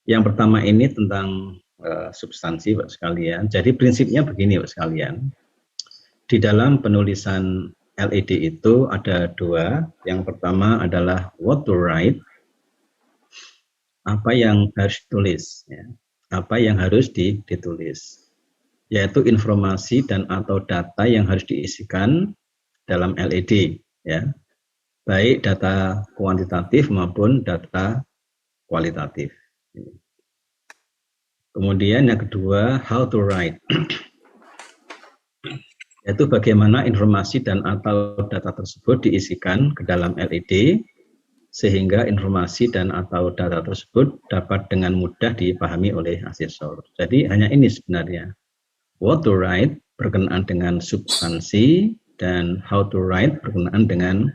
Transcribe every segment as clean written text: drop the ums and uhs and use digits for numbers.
Yang pertama ini tentang substansi, Pak sekalian. Jadi prinsipnya begini, Pak sekalian. Di dalam penulisan LED itu ada dua. Yang pertama adalah what to write, apa yang harus ditulis, ya. Apa yang harus ditulis, yaitu informasi dan atau data yang harus diisikan dalam LED, ya, baik data kuantitatif maupun data kualitatif. Kemudian yang kedua, how to write, yaitu bagaimana informasi dan atau data tersebut diisikan ke dalam LED sehingga informasi dan atau data tersebut dapat dengan mudah dipahami oleh asesor. Jadi hanya ini sebenarnya. What to write berkenaan dengan substansi dan how to write berkenaan dengan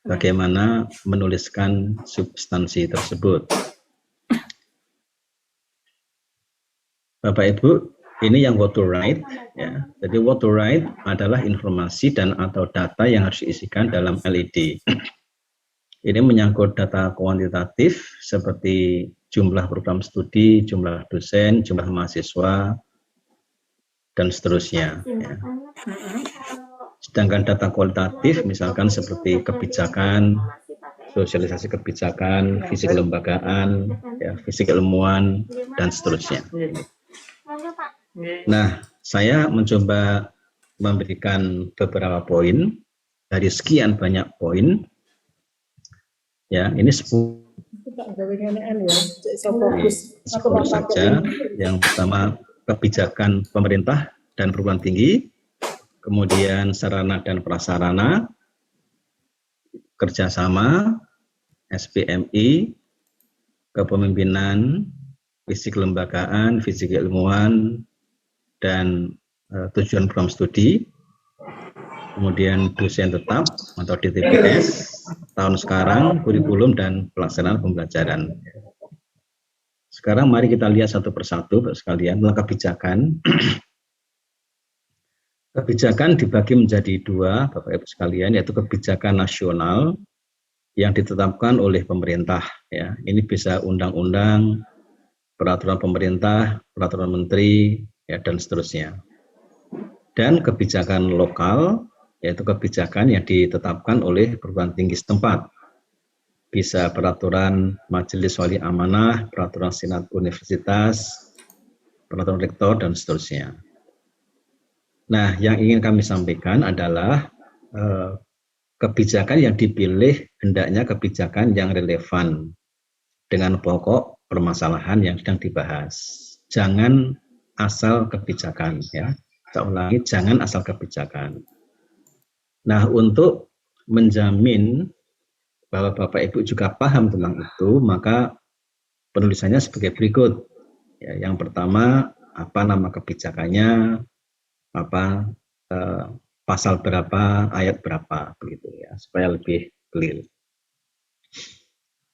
bagaimana menuliskan substansi tersebut. Bapak Ibu, ini yang what to write, ya. Jadi what to write adalah informasi dan atau data yang harus diisikan dalam LED. Ini menyangkut data kuantitatif seperti jumlah program studi, jumlah dosen, jumlah mahasiswa, dan seterusnya. Ya. Sedangkan data kualitatif misalkan seperti kebijakan, sosialisasi kebijakan, visi kelembagaan, ya, visi keilmuan, dan seterusnya. Nah, saya mencoba memberikan beberapa poin dari sekian banyak poin. Ya, ini 10 saja. Yang pertama, kebijakan pemerintah dan perguruan tinggi, kemudian sarana dan prasarana, kerjasama, SPMI, kepemimpinan, visi kelembagaan, visi keilmuan, dan tujuan program studi, kemudian dosen tetap atau DTPS, tahun sekarang, kurikulum, dan pelaksanaan pembelajaran. Sekarang mari kita lihat satu persatu, Bapak sekalian, tentang kebijakan. Kebijakan dibagi menjadi dua, Bapak Ibu sekalian, yaitu kebijakan nasional yang ditetapkan oleh pemerintah. Ya, ini bisa undang-undang, peraturan pemerintah, peraturan menteri, ya, dan seterusnya. Dan kebijakan lokal, yaitu kebijakan yang ditetapkan oleh perguruan tinggi setempat. Bisa peraturan majelis wali amanah, peraturan senat universitas, peraturan rektor, dan seterusnya. Nah, yang ingin kami sampaikan adalah kebijakan yang dipilih hendaknya kebijakan yang relevan dengan pokok permasalahan yang sedang dibahas. Jangan asal kebijakan, ya. Saya ulangi, jangan asal kebijakan. Nah, untuk menjamin bahwa Bapak Ibu juga paham tentang itu, maka penulisannya sebagai berikut. Ya, yang pertama, apa nama kebijakannya, apa pasal berapa, ayat berapa, begitu ya, supaya lebih clear.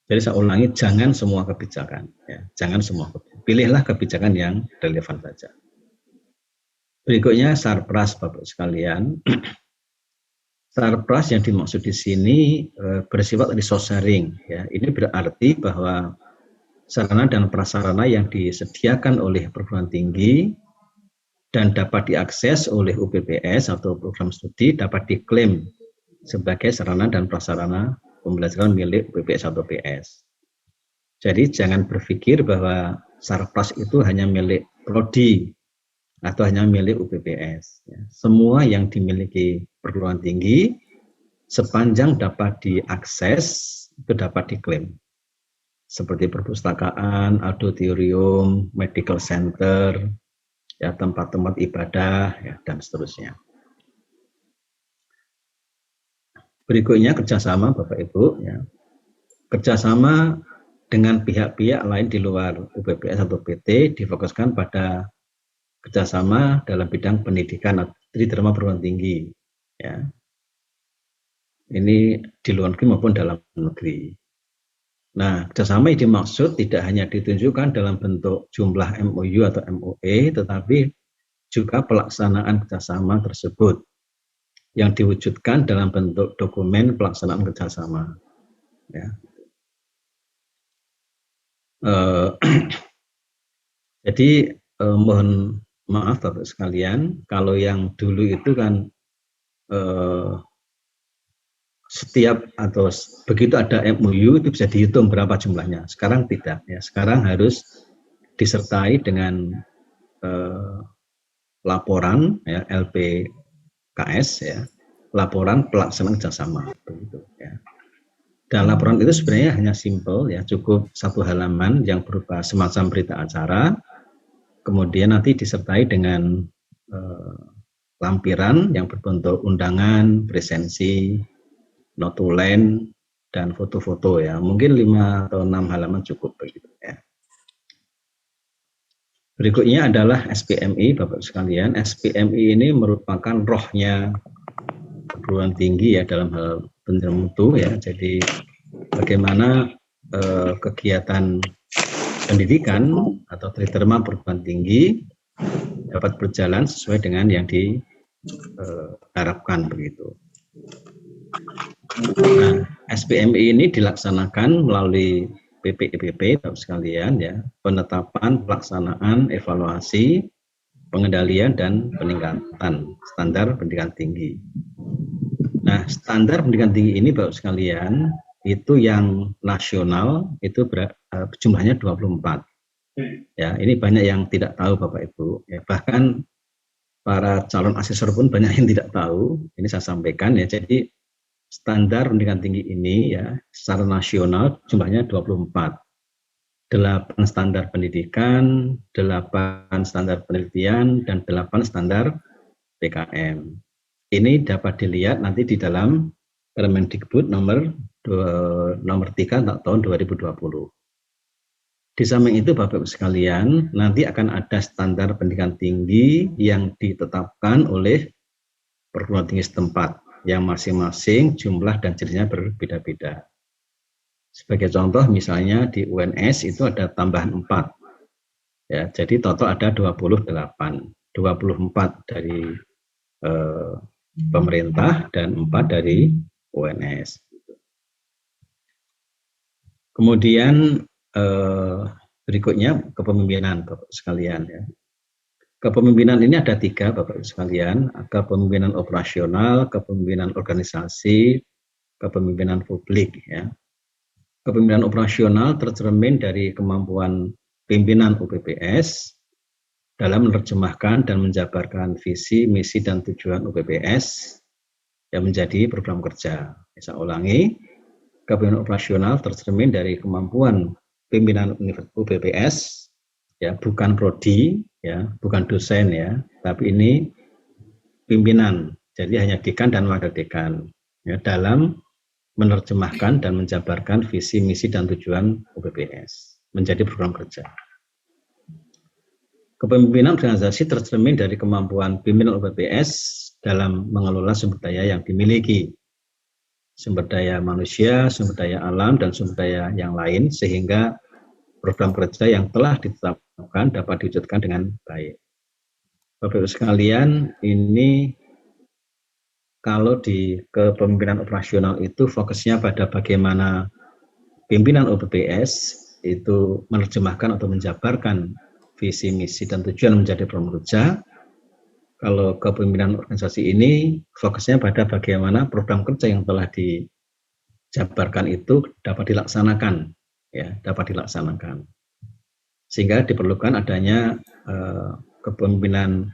Jadi saya ulangi, jangan semua kebijakan, ya, jangan semua. Pilihlah kebijakan yang relevan saja. Berikutnya sarpras, Bapak sekalian. Sarpras yang dimaksud di sini bersifat resource sharing. Ya. Ini berarti bahwa sarana dan prasarana yang disediakan oleh perguruan tinggi dan dapat diakses oleh UPPS atau program studi dapat diklaim sebagai sarana dan prasarana pembelajaran milik UPPS atau PS. Jadi jangan berpikir bahwa sarpras itu hanya milik prodi atau hanya milik UPPS. Ya. Semua yang dimiliki perguruan tinggi sepanjang dapat diakses itu dapat diklaim. Seperti perpustakaan, auditorium, medical center, ya, tempat-tempat ibadah, ya, dan seterusnya. Berikutnya kerjasama, Bapak Ibu, ya. Kerjasama dengan pihak-pihak lain di luar UPPS atau PT difokuskan pada kerjasama dalam bidang pendidikan tridharma perguruan tinggi, ya. Ini di luar negeri maupun dalam negeri. Nah, kerjasama yang dimaksud tidak hanya ditunjukkan dalam bentuk jumlah MOU atau MOE, tetapi juga pelaksanaan kerjasama tersebut yang diwujudkan dalam bentuk dokumen pelaksanaan kerjasama. Ya. Jadi mohon maaf Bapak sekalian, kalau yang dulu itu kan setiap atau begitu ada MOU itu bisa dihitung berapa jumlahnya. Sekarang tidak ya. Sekarang harus disertai dengan laporan ya, LPKS ya, laporan pelaksanaan kerjasama begitu ya. Dan laporan itu sebenarnya hanya simpel ya, cukup satu halaman yang berupa semacam berita acara, kemudian nanti disertai dengan lampiran yang berbentuk undangan, presensi, notulen, dan foto-foto ya. Mungkin 5 atau 6 halaman cukup begitu ya. Berikutnya adalah SPMI, Bapak sekalian. SPMI ini merupakan rohnya perguruan tinggi ya dalam hal pendidikan mutu ya. Jadi bagaimana kegiatan pendidikan atau terima perguruan tinggi dapat berjalan sesuai dengan yang diharapkan begitu. Nah, SPMI ini dilaksanakan melalui PPIPP, Bapak sekalian ya, penetapan, pelaksanaan, evaluasi, pengendalian dan peningkatan standar pendidikan tinggi. Nah, standar pendidikan tinggi ini Bapak sekalian, itu yang nasional itu jumlahnya 24. Ya, ini banyak yang tidak tahu Bapak Ibu. Ya, bahkan para calon asesor pun banyak yang tidak tahu. Ini saya sampaikan ya. Jadi standar pendidikan tinggi ini ya secara nasional jumlahnya 24. 8 standar pendidikan, 8 standar penelitian, dan 8 standar PKM. Ini dapat dilihat nanti di dalam Permendikbud nomor 3 tahun 2020. Di samping itu Bapak Ibu sekalian, nanti akan ada standar pendidikan tinggi yang ditetapkan oleh perguruan tinggi setempat yang masing-masing jumlah dan jenisnya berbeda-beda. Sebagai contoh misalnya di UNS itu ada tambahan 4. Ya, jadi total ada 28. 24 dari pemerintah dan 4 dari UNS. Kemudian berikutnya kepemimpinan Bapak sekalian ya. Kepemimpinan ini ada 3 Bapak sekalian, kepemimpinan operasional, kepemimpinan organisasi, kepemimpinan publik ya. Kepemimpinan operasional tercermin dari kemampuan pimpinan UPPS dalam menerjemahkan dan menjabarkan visi, misi, dan tujuan UPPS yang menjadi program kerja. Saya ulangi, kepemimpinan operasional tercermin dari kemampuan pimpinan UPPS, ya bukan prodi, ya bukan dosen ya, tapi ini pimpinan, jadi hanya dekan dan wakil dekan, ya dalam menerjemahkan dan menjabarkan visi, misi, dan tujuan UPPS menjadi program kerja. Kepemimpinan organisasi tercermin dari kemampuan pimpinan UPPS dalam mengelola sumber daya yang dimiliki, sumber daya manusia, sumber daya alam, dan sumber daya yang lain, sehingga program kerja yang telah ditetapkan dapat diwujudkan dengan baik. Bapak-Ibu sekalian, ini kalau di kepemimpinan operasional itu fokusnya pada bagaimana pimpinan UPPS itu menerjemahkan atau menjabarkan visi, misi, dan tujuan menjadi program kerja. Kalau kepemimpinan organisasi ini fokusnya pada bagaimana program kerja yang telah dijabarkan itu dapat dilaksanakan, ya, dapat dilaksanakan. Sehingga diperlukan adanya kepemimpinan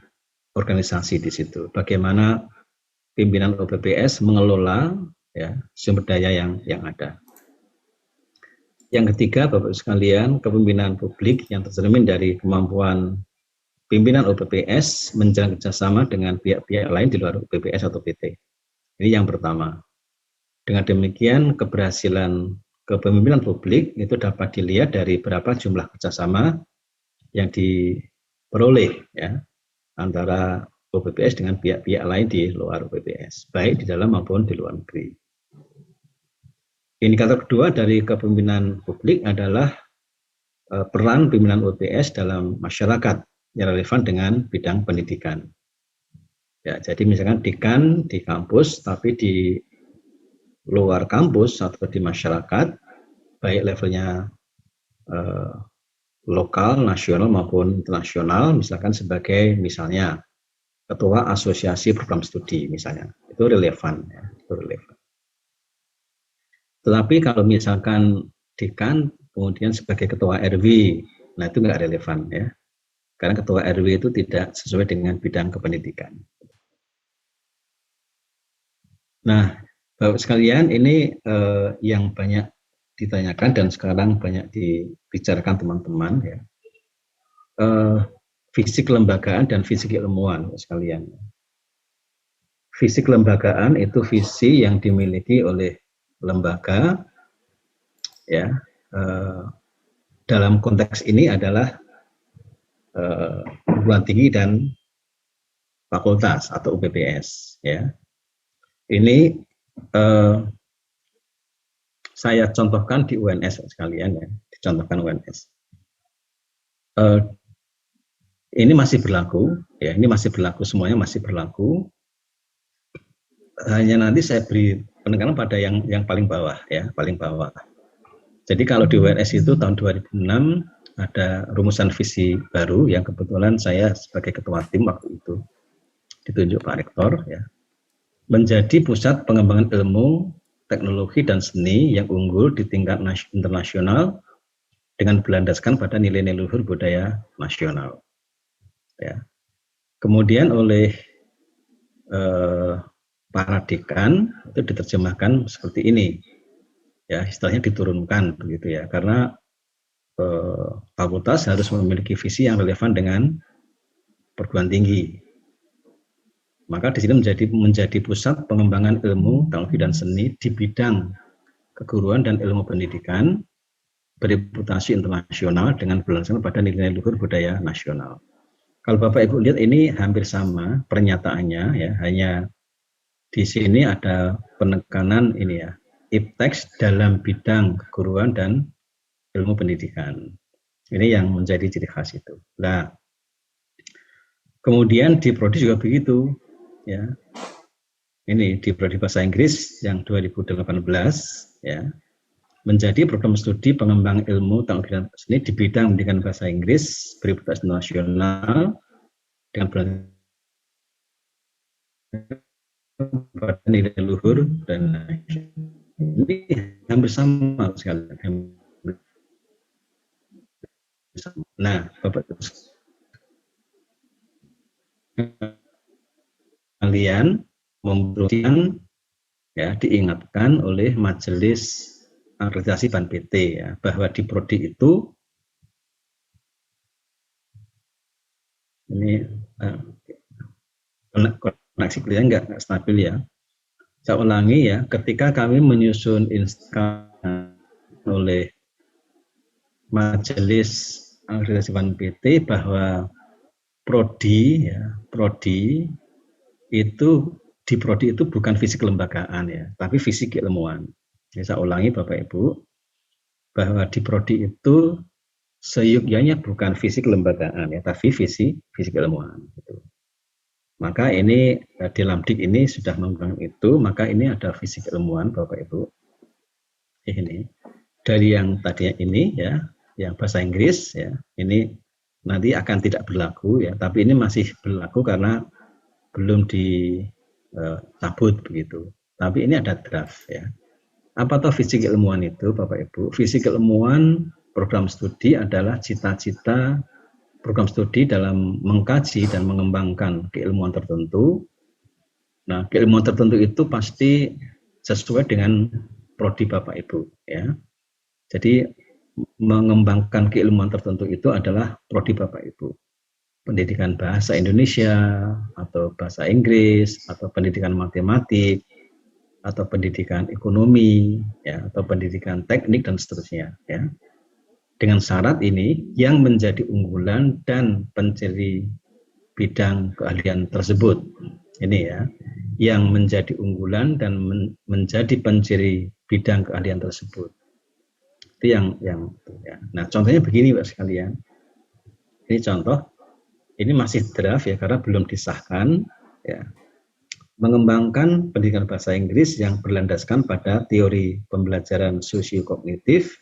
organisasi di situ. Bagaimana pimpinan UPPS mengelola ya sumber daya yang ada. Yang ketiga, Bapak sekalian, kepemimpinan publik yang tercermin dari kemampuan pimpinan UPPS menjalin kerjasama dengan pihak-pihak lain di luar UPPS atau PT. Ini yang pertama. Dengan demikian, keberhasilan kepemimpinan publik itu dapat dilihat dari berapa jumlah kerjasama yang diperoleh ya antara UPPS dengan pihak-pihak lain di luar UPPS, baik di dalam maupun di luar negeri. Indikator kedua dari kepemimpinan publik adalah peran pimpinan UPPS dalam masyarakat yang relevan dengan bidang pendidikan. Ya, jadi misalkan dekan di kampus, tapi di luar kampus atau di masyarakat, baik levelnya lokal, nasional maupun internasional, misalkan sebagai misalnya ketua asosiasi program studi misalnya, itu relevan ya, itu relevan. Tetapi kalau misalkan dekan kemudian sebagai ketua RW, nah itu nggak relevan ya, karena ketua RW itu tidak sesuai dengan bidang kependidikan. Nah, Bapak sekalian, ini yang banyak ditanyakan dan sekarang banyak dibicarakan teman-teman ya. Fisik kelembagaan dan fisik ilmuwan sekalian. Fisik kelembagaan itu visi yang dimiliki oleh lembaga ya. Dalam konteks ini adalah perguruan tinggi dan fakultas atau UPPS ya. Ini saya contohkan di UNS sekalian ya, dicontohkan UNS. Ini masih berlaku ya, ini masih berlaku, semuanya masih berlaku. Hanya nanti saya beri penekanan pada yang paling bawah ya, paling bawah. Jadi kalau di UNS itu tahun 2006 ada rumusan visi baru yang kebetulan saya sebagai ketua tim waktu itu ditunjuk Pak Rektor ya, menjadi pusat pengembangan ilmu, teknologi dan seni yang unggul di tingkat internasional dengan berlandaskan pada nilai-nilai luhur budaya nasional. Ya. Kemudian oleh para dekan itu diterjemahkan seperti ini, ya istilahnya diturunkan begitu ya, karena fakultas harus memiliki visi yang relevan dengan perguruan tinggi. Maka di sini menjadi pusat pengembangan ilmu, teknologi dan seni di bidang keguruan dan ilmu pendidikan bereputasi internasional dengan berlandaskan pada nilai luhur budaya nasional. Kalau Bapak Ibu lihat ini hampir sama pernyataannya ya, hanya di sini ada penekanan ini ya, ipteks dalam bidang keguruan dan ilmu pendidikan. Ini yang menjadi ciri khas itu. Nah, kemudian di prodi juga begitu ya. Ini di prodi bahasa Inggris yang 2018 ya, menjadi program studi pengembang ilmu teknologi dan seni di bidang pendidikan bahasa Inggris bereputasi nasional dengan pada nilai luhur dan ini hampir sama sekali. Nah, Bapak kalian memberikan ya, diingatkan oleh Majelis Akreditasi BAN PT ya, bahwa di prodi itu ini koneksi kalian nggak stabil ya. Saya ulangi ya, ketika kami menyusun instruksi oleh Majelis Akreditasi BAN PT bahwa prodi ya, prodi itu di prodi itu bukan fisik kelembagaan ya, tapi fisik keilmuan. Jadi saya ulangi Bapak Ibu, bahwa di prodi itu seyogyanya bukan fisik kelembagaan ya, tapi fisik keilmuan. Gitu. Maka ini di Lamdik ini sudah menggunakan itu, maka ini ada fisik keilmuan Bapak Ibu. Ini dari yang tadinya ini ya, yang bahasa Inggris ya, ini nanti akan tidak berlaku ya, tapi ini masih berlaku karena belum dicabut begitu. Tapi ini ada draft ya. Apa toh fisik ilmuwan itu Bapak Ibu? Fisik ilmuwan program studi adalah cita-cita program studi dalam mengkaji dan mengembangkan keilmuan tertentu. Nah, keilmuan tertentu itu pasti sesuai dengan prodi Bapak Ibu ya. Jadi mengembangkan keilmuan tertentu itu adalah prodi Bapak Ibu. Pendidikan bahasa Indonesia atau bahasa Inggris atau pendidikan matematik atau pendidikan ekonomi ya, atau pendidikan teknik dan seterusnya ya. Dengan syarat ini yang menjadi unggulan dan penciri bidang keahlian tersebut. Ini ya, yang menjadi unggulan dan menjadi penciri bidang keahlian tersebut. Itu yang ya. Nah, contohnya begini Pak sekalian. Ini contoh, ini masih draft ya karena belum disahkan ya. Mengembangkan pendidikan bahasa Inggris yang berlandaskan pada teori pembelajaran sosiokognitif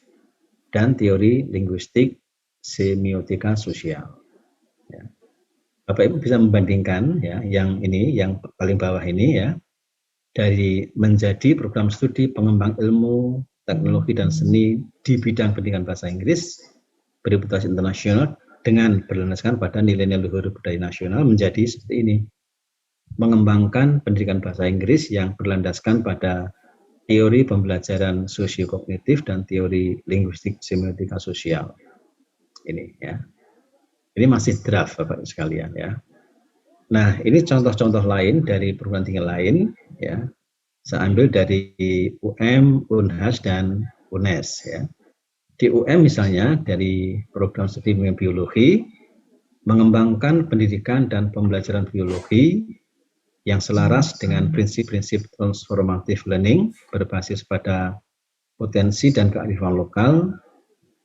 dan teori linguistik semiotika sosial. Ya. Bapak Ibu bisa membandingkan ya, yang ini, yang paling bawah ini ya, dari menjadi program studi pengembang ilmu, teknologi dan seni di bidang pendidikan bahasa Inggris bereputasi internasional dengan berlandaskan pada nilai-nilai luhur budaya nasional menjadi seperti ini. Mengembangkan pendidikan bahasa Inggris yang berlandaskan pada teori pembelajaran sosiokognitif dan teori linguistik semiotika sosial. Ini ya. Ini masih draft Bapak sekalian ya. Nah, ini contoh-contoh lain dari perguruan tinggi lain ya. Saya ambil dari UM, Unhas dan UNES ya. Di UM misalnya dari program studi biologi mengembangkan pendidikan dan pembelajaran biologi yang selaras dengan prinsip-prinsip transformative learning berbasis pada potensi dan kearifan lokal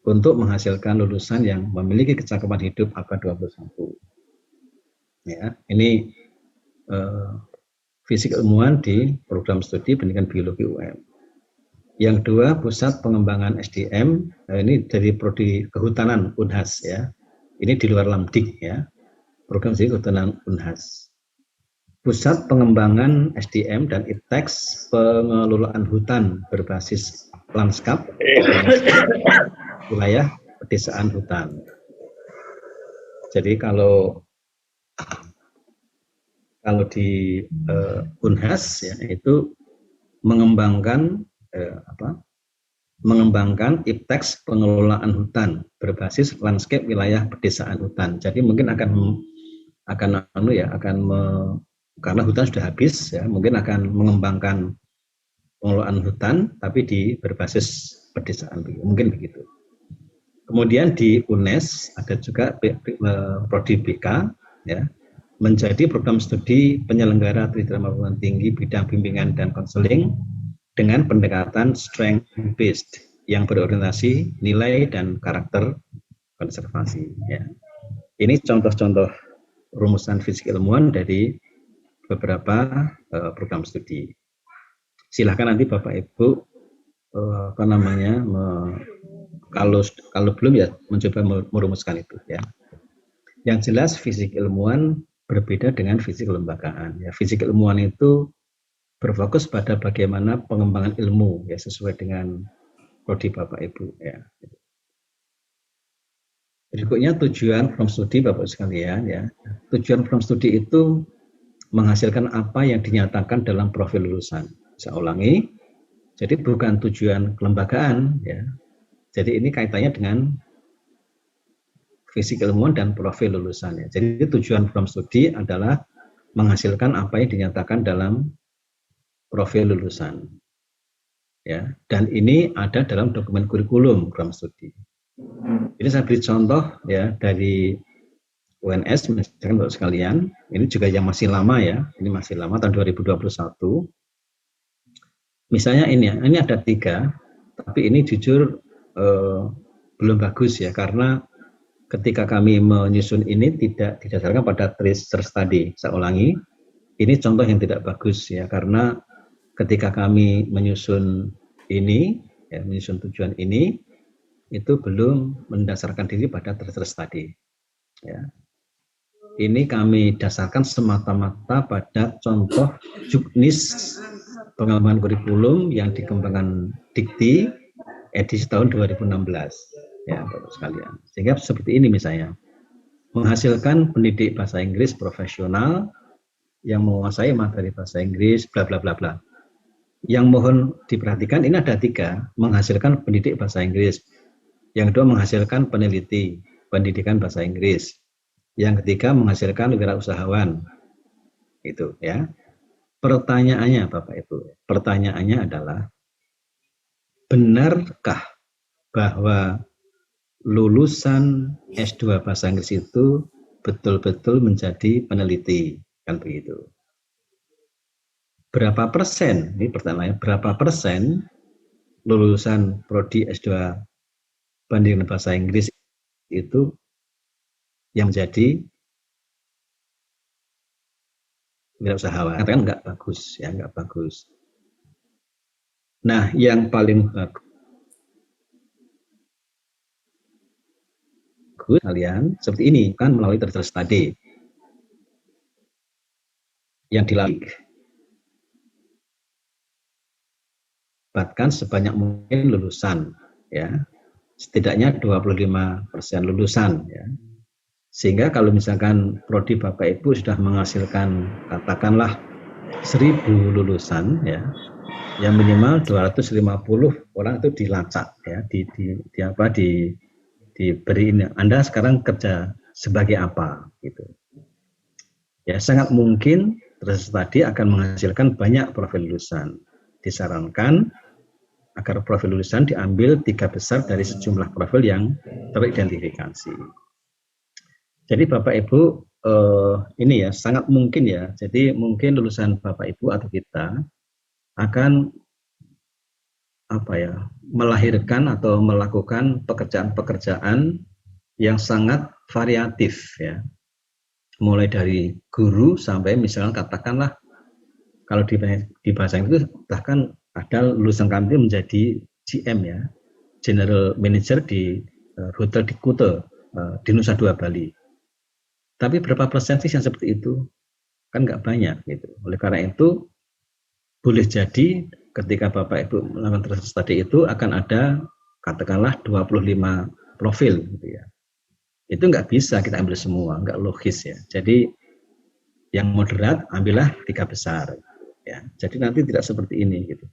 untuk menghasilkan lulusan yang memiliki kecakapan hidup abad 21. Ya, ini fisik ilmuwan di program studi pendidikan biologi UM. Yang kedua, pusat pengembangan SDM, ini dari prodi kehutanan Unhas ya. Ini di luar Lamdik ya. Program studi kehutanan Unhas. Pusat pengembangan SDM dan IPTEX pengelolaan hutan berbasis lanskap wilayah pedesaan hutan. Jadi kalau di Unhas ya itu mengembangkan mengembangkan IPTEX pengelolaan hutan berbasis landscape wilayah pedesaan hutan. Jadi mungkin karena hutan sudah habis ya, mungkin akan mengembangkan pengelolaan hutan tapi di berbasis pedesaan, mungkin begitu. Kemudian di UNES ada juga prodi BK ya, menjadi program studi penyelenggara Tridrama Perguruan Tinggi bidang bimbingan dan konseling dengan pendekatan strength based yang berorientasi nilai dan karakter konservasi ya. Ini contoh-contoh rumusan fisik ilmuwan dari beberapa program studi. Silahkan nanti Bapak Ibu kalau belum ya mencoba merumuskan itu ya. Yang jelas fisik ilmuwan berbeda dengan fisik kelembagaan ya. Fisik ilmuwan itu berfokus pada bagaimana pengembangan ilmu ya sesuai dengan prodi Bapak Ibu ya. Berikutnya tujuan program studi Bapak sekalian ya. Tujuan program studi itu menghasilkan apa yang dinyatakan dalam profil lulusan. Saya ulangi. Jadi bukan tujuan kelembagaan ya. Jadi ini kaitannya dengan fisik ilmuwan dan profil lulusan ya. Jadi tujuan program studi adalah menghasilkan apa yang dinyatakan dalam profil lulusan. Ya, dan ini ada dalam dokumen kurikulum program studi. Ini saya beri contoh ya dari UNS misalkan Bapak sekalian, ini juga yang masih lama ya, ini masih lama tahun 2021. Misalnya ini ada 3, tapi ini jujur belum bagus ya, karena ketika kami menyusun ini tidak didasarkan pada tracer study. Saya ulangi, ini contoh yang tidak bagus ya, karena ketika kami menyusun ini, ya, menyusun tujuan ini, itu belum mendasarkan diri pada tracer study. Ya. Ini kami dasarkan semata-mata pada contoh juknis pengembangan kurikulum yang dikembangkan Dikti edisi tahun 2016. Ya, Bapak sekalian. Sehingga seperti ini misalnya, menghasilkan pendidik bahasa Inggris profesional yang menguasai materi bahasa Inggris, bla bla bla bla. Yang mohon diperhatikan ini ada 3, menghasilkan pendidik bahasa Inggris. Yang kedua menghasilkan peneliti pendidikan bahasa Inggris. Yang ketiga menghasilkan wirausahawan. Itu ya. Pertanyaannya Bapak Ibu, pertanyaannya adalah benarkah bahwa lulusan S2 bahasa Inggris itu betul-betul menjadi peneliti, kan begitu? Berapa persen, ini pertanyaannya, berapa persen lulusan prodi S2 pendidikan bahasa Inggris itu yang menjadi wirausahawan? Katakan nggak bagus, ya nggak bagus. Nah, yang paling bagus bagus kalian seperti ini kan, melalui terjal study yang dilakukan sebanyak mungkin lulusan, ya, setidaknya 25% lulusan, ya. Sehingga kalau misalkan prodi Bapak Ibu sudah menghasilkan katakanlah 1000 lulusan, ya, yang minimal 250 orang itu dilacak, ya, diberi ini. Anda sekarang kerja sebagai apa, gitu. Ya, sangat mungkin tadi akan menghasilkan banyak profil lulusan. Disarankan agar profil lulusan diambil 3 besar dari sejumlah profil yang teridentifikasi. Jadi Bapak Ibu, ini ya sangat mungkin ya. Jadi mungkin lulusan Bapak Ibu atau kita akan melahirkan atau melakukan pekerjaan-pekerjaan yang sangat variatif, ya. Mulai dari guru sampai misalnya katakanlah kalau di bahasa Inggris bahkan ada lulusan kami menjadi GM, ya, General Manager di hotel di Kuta, di Nusa Dua Bali. Tapi berapa persen sih yang seperti itu? Kan nggak banyak gitu. Oleh karena itu boleh jadi ketika Bapak Ibu melakukan research study itu akan ada katakanlah 25 profil gitu ya. Itu nggak bisa kita ambil semua, nggak logis ya. Jadi yang moderat ambillah 3 besar ya. Jadi nanti tidak seperti ini gitu.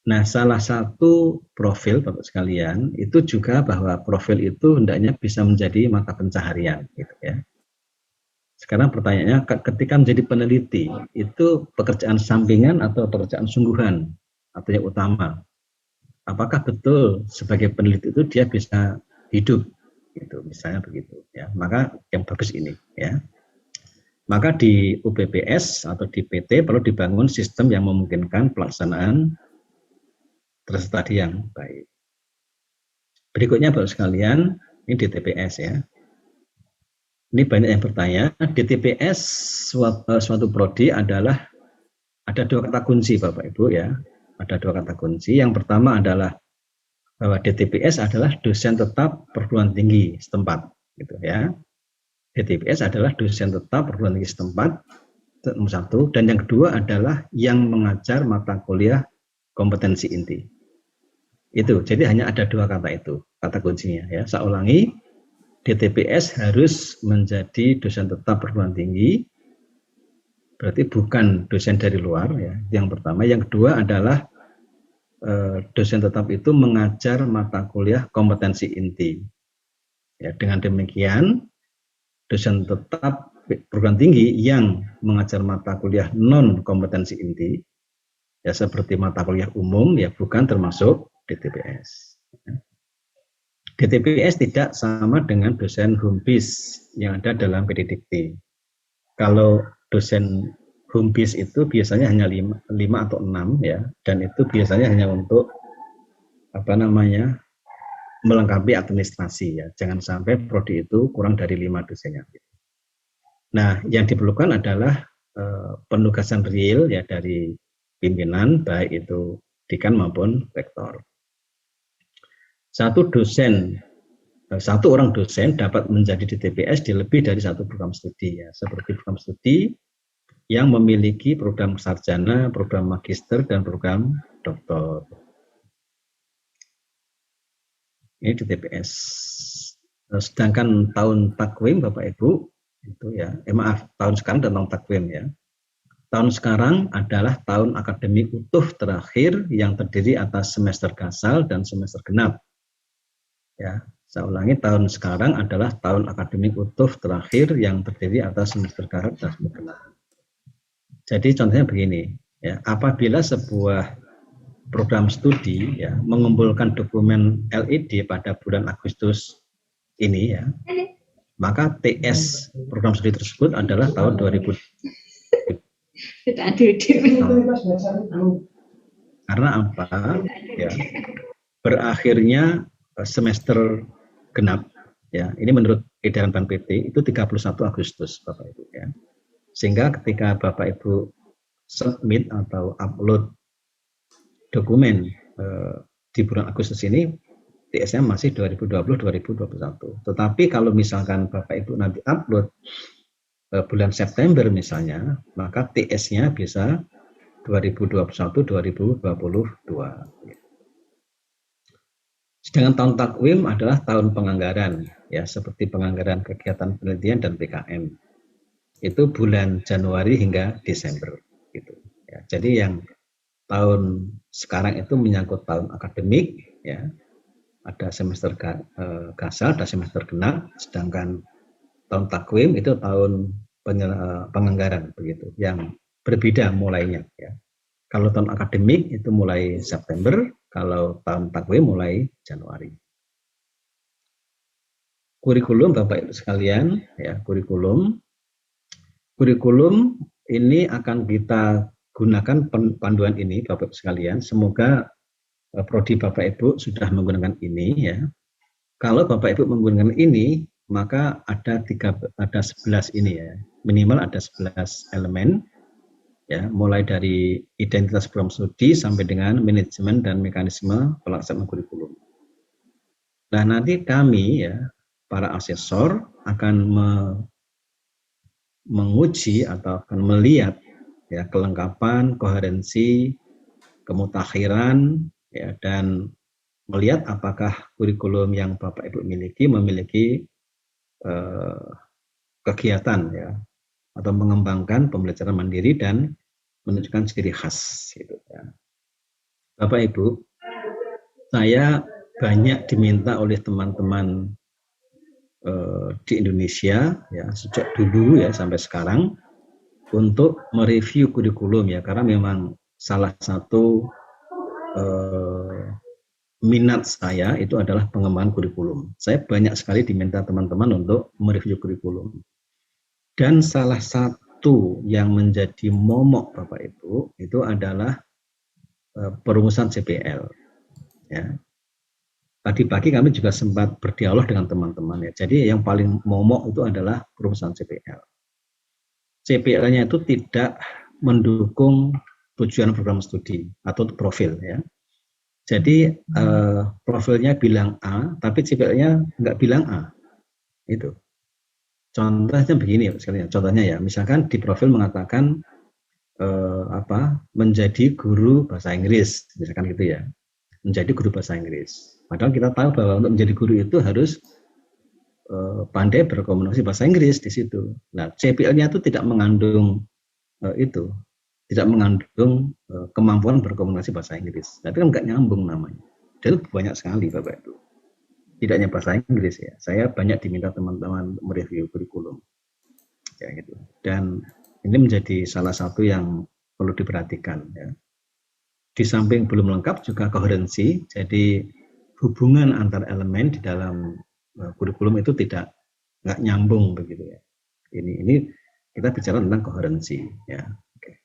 Nah, salah satu profil Bapak sekalian itu juga bahwa profil itu hendaknya bisa menjadi mata pencaharian gitu ya. Sekarang pertanyaannya, ketika menjadi peneliti, itu pekerjaan sampingan atau pekerjaan sungguhan atau yang utama? Apakah betul sebagai peneliti itu dia bisa hidup? Gitu, misalnya begitu. Ya, maka yang bagus ini. Ya. Maka di UPPS atau di PT perlu dibangun sistem yang memungkinkan pelaksanaan tadi yang baik. Berikutnya Bapak sekalian, ini di TPS ya. Ini banyak yang bertanya, DTPS suatu prodi adalah ada 2 kata kunci Bapak Ibu ya. Ada 2 kata kunci. Yang pertama adalah bahwa DTPS adalah dosen tetap perguruan tinggi setempat gitu ya. DTPS adalah dosen tetap perguruan tinggi setempat, nomor 1, dan yang kedua adalah yang mengajar mata kuliah kompetensi inti. Itu. Jadi hanya ada 2 kata itu, kata kuncinya ya. Saya ulangi. DTPS harus menjadi dosen tetap perguruan tinggi, berarti bukan dosen dari luar ya. Yang pertama, yang kedua adalah dosen tetap itu mengajar mata kuliah kompetensi inti. Ya, dengan demikian dosen tetap perguruan tinggi yang mengajar mata kuliah non kompetensi inti, ya seperti mata kuliah umum ya bukan termasuk DTPS. DTPS tidak sama dengan dosen HUMBIS yang ada dalam PDDikti. Kalau dosen HUMBIS itu biasanya hanya 5 atau 6 ya, dan itu biasanya hanya untuk melengkapi administrasi ya. Jangan sampai prodi itu kurang dari 5 dosennya. Nah, yang diperlukan adalah penugasan real ya dari pimpinan baik itu dekan maupun rektor. Satu orang dosen dapat menjadi DTPS di lebih dari 1 program studi ya, seperti program studi yang memiliki program sarjana, program magister, dan program doktor. Ini DTPS. Sedangkan tahun takwim Bapak Ibu itu ya, tahun sekarang dan tahun takwim ya. Tahun sekarang adalah tahun akademik utuh terakhir yang terdiri atas semester gasal dan semester genap. Ya, saya ulangi, tahun sekarang adalah tahun akademik utuh terakhir yang terdiri atas semester gasal dan semester genap. Jadi contohnya begini, ya, apabila sebuah program studi ya mengumpulkan dokumen LED pada bulan Agustus ini ya, maka TS program studi tersebut adalah tahun 2000. Karena apa? Ya, berakhirnya semester genap ya. Ini menurut edaran Ban PT itu 31 Agustus Bapak Ibu ya. Sehingga ketika Bapak Ibu submit atau upload dokumen di bulan Agustus ini TS-nya masih 2020-2021. Tetapi kalau misalkan Bapak Ibu nanti upload bulan September misalnya, maka TS-nya bisa 2021-2022. Sedangkan tahun takwim adalah tahun penganggaran, ya, seperti penganggaran kegiatan penelitian dan PKM. Itu bulan Januari hingga Desember, gitu. Ya, jadi yang tahun sekarang itu menyangkut tahun akademik, ya, ada semester gasal, ada semester genap, sedangkan tahun takwim itu tahun penganggaran, begitu, yang berbeda mulainya, ya. Kalau tahun akademik itu mulai September, kalau tahun takwim mulai Januari. Kurikulum Bapak Ibu sekalian, ya, kurikulum ini akan kita gunakan panduan ini Bapak Ibu sekalian. Semoga prodi Bapak Ibu sudah menggunakan ini, ya. Kalau Bapak Ibu menggunakan ini, maka ada 11 ini, ya. Minimal ada 11 elemen, ya, mulai dari identitas program studi sampai dengan manajemen dan mekanisme pelaksanaan kurikulum. Nah, nanti kami, ya, para asesor akan menguji atau akan melihat, ya, kelengkapan, koherensi, kemutakhiran, ya, dan melihat apakah kurikulum yang Bapak Ibu memiliki kegiatan, ya, atau mengembangkan pembelajaran mandiri dan menunjukkan ciri khas, gitu, ya. Bapak Ibu, saya banyak diminta oleh teman-teman di Indonesia, ya, sejak dulu, ya, sampai sekarang untuk mereview kurikulum, ya, karena memang salah satu minat saya itu adalah pengembangan kurikulum. Saya banyak sekali diminta teman-teman untuk mereview kurikulum. Dan salah satu yang menjadi momok Bapak Ibu itu adalah perumusan CPL, ya. Tadi pagi kami juga sempat berdialog dengan teman-teman, ya. Jadi yang paling momok itu adalah perumusan CPL. CPL-nya itu tidak mendukung tujuan program studi atau profil, ya. Jadi profilnya bilang A, tapi CPL-nya nggak bilang A. Itu. Contohnya begini, sekalian. Contohnya, ya, misalkan di profil mengatakan menjadi guru bahasa Inggris, misalkan gitu, ya. Menjadi guru bahasa Inggris. Padahal kita tahu bahwa untuk menjadi guru itu harus pandai berkomunikasi bahasa Inggris di situ. Nah, CPL-nya itu tidak mengandung itu, tidak mengandung kemampuan berkomunikasi bahasa Inggris. Tapi kan nggak nyambung namanya. Dan banyak sekali Bapak Ibu. Tidak hanya bahasa Inggris, ya. Saya banyak diminta teman-teman mereview kurikulum, ya, gitu. Dan ini menjadi salah satu yang perlu diperhatikan, ya. Di samping belum lengkap juga koherensi, jadi hubungan antar elemen di dalam kurikulum itu nggak nyambung, begitu, ya. Ini kita bicara tentang koherensi, ya. Oke.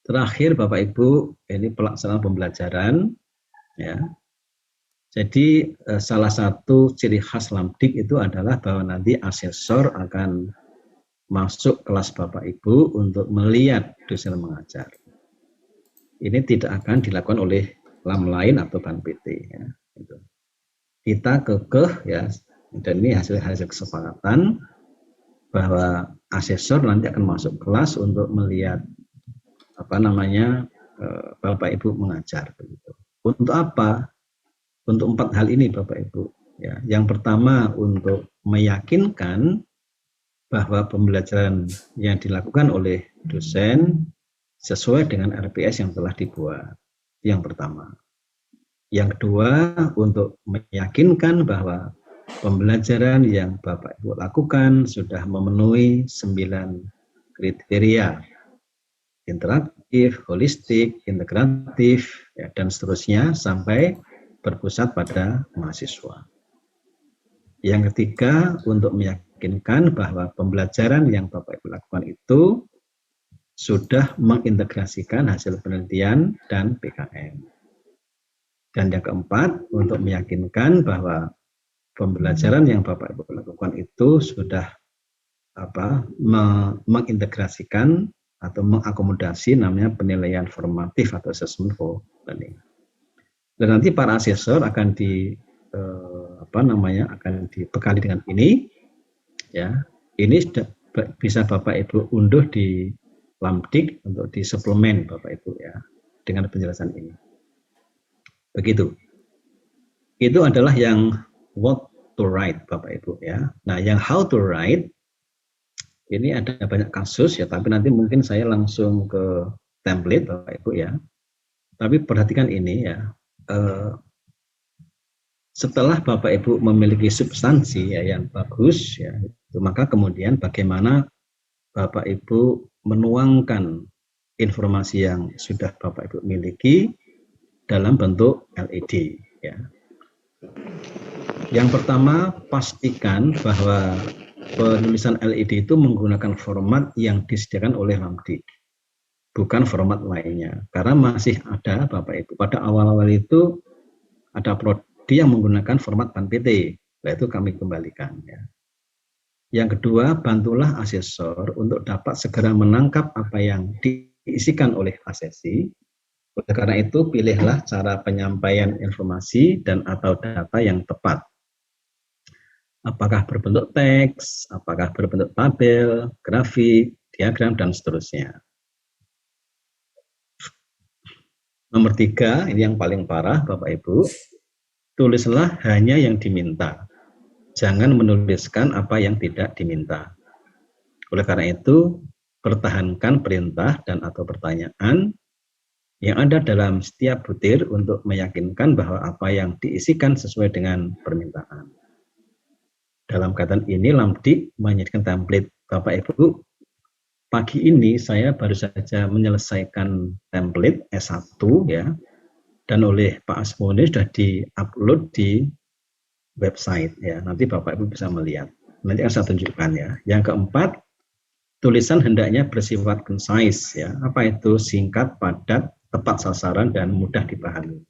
Terakhir Bapak Ibu, ini pelaksanaan pembelajaran, ya. Jadi salah satu ciri khas Lamdik itu adalah bahwa nanti asesor akan masuk kelas Bapak Ibu untuk melihat dosen mengajar. Ini tidak akan dilakukan oleh LAM lain atau BAN PT, ya. Gitu. Kita kekeh, ya, dan ini hasil kesepakatan bahwa asesor nanti akan masuk kelas untuk melihat Bapak Ibu mengajar, begitu. Untuk apa? Untuk 4 hal ini Bapak Ibu, ya. Yang pertama untuk meyakinkan bahwa pembelajaran yang dilakukan oleh dosen sesuai dengan RPS yang telah dibuat. Yang pertama. Yang kedua, untuk meyakinkan bahwa pembelajaran yang Bapak Ibu lakukan sudah memenuhi 9 kriteria: interaktif, holistik, integratif, ya, dan seterusnya sampai berpusat pada mahasiswa. Yang ketiga, untuk meyakinkan bahwa pembelajaran yang Bapak Ibu lakukan itu sudah mengintegrasikan hasil penelitian dan PKM. Dan yang keempat, untuk meyakinkan bahwa pembelajaran yang Bapak Ibu lakukan itu sudah mengintegrasikan atau mengakomodasi namanya penilaian formatif atau assessment for learning. Dan nanti para asesor akan akan dibekali dengan ini, ya. Ini sudah bisa Bapak Ibu unduh di Lamdik untuk di suplemen Bapak Ibu ya dengan penjelasan ini. Begitu. Itu adalah yang what to write Bapak Ibu ya. Nah, yang how to write ini ada banyak kasus ya, tapi nanti mungkin saya langsung ke template Bapak Ibu ya. Tapi perhatikan ini ya. Setelah Bapak Ibu memiliki substansi ya yang bagus ya, maka kemudian bagaimana Bapak Ibu menuangkan informasi yang sudah Bapak Ibu miliki dalam bentuk LED ya. Yang pertama, pastikan bahwa penulisan LED itu menggunakan format yang disediakan oleh Lamdik, bukan format lainnya. Karena masih ada Bapak Ibu pada awal-awal itu ada prodi yang menggunakan format PAN-PT, itu kami kembalikan ya. Yang kedua, bantulah asesor untuk dapat segera menangkap apa yang diisikan oleh asesi. Oleh karena itu, pilihlah cara penyampaian informasi dan atau data yang tepat. Apakah berbentuk teks, apakah berbentuk tabel, grafik, diagram, dan seterusnya. Nomor 3, ini yang paling parah Bapak Ibu, tulislah hanya yang diminta. Jangan menuliskan apa yang tidak diminta. Oleh karena itu, pertahankan perintah dan atau pertanyaan yang ada dalam setiap butir untuk meyakinkan bahwa apa yang diisikan sesuai dengan permintaan. Dalam kaitan ini, Lamdik menyediakan template Bapak Ibu. Pagi ini saya baru saja menyelesaikan template S1 ya, dan oleh Pak Asmoni sudah di-upload di website ya. Nanti Bapak Ibu bisa melihat. Nanti akan saya tunjukkan ya. Yang keempat, tulisan hendaknya bersifat concise ya. Apa itu? Singkat, padat, tepat sasaran, dan mudah dipahami.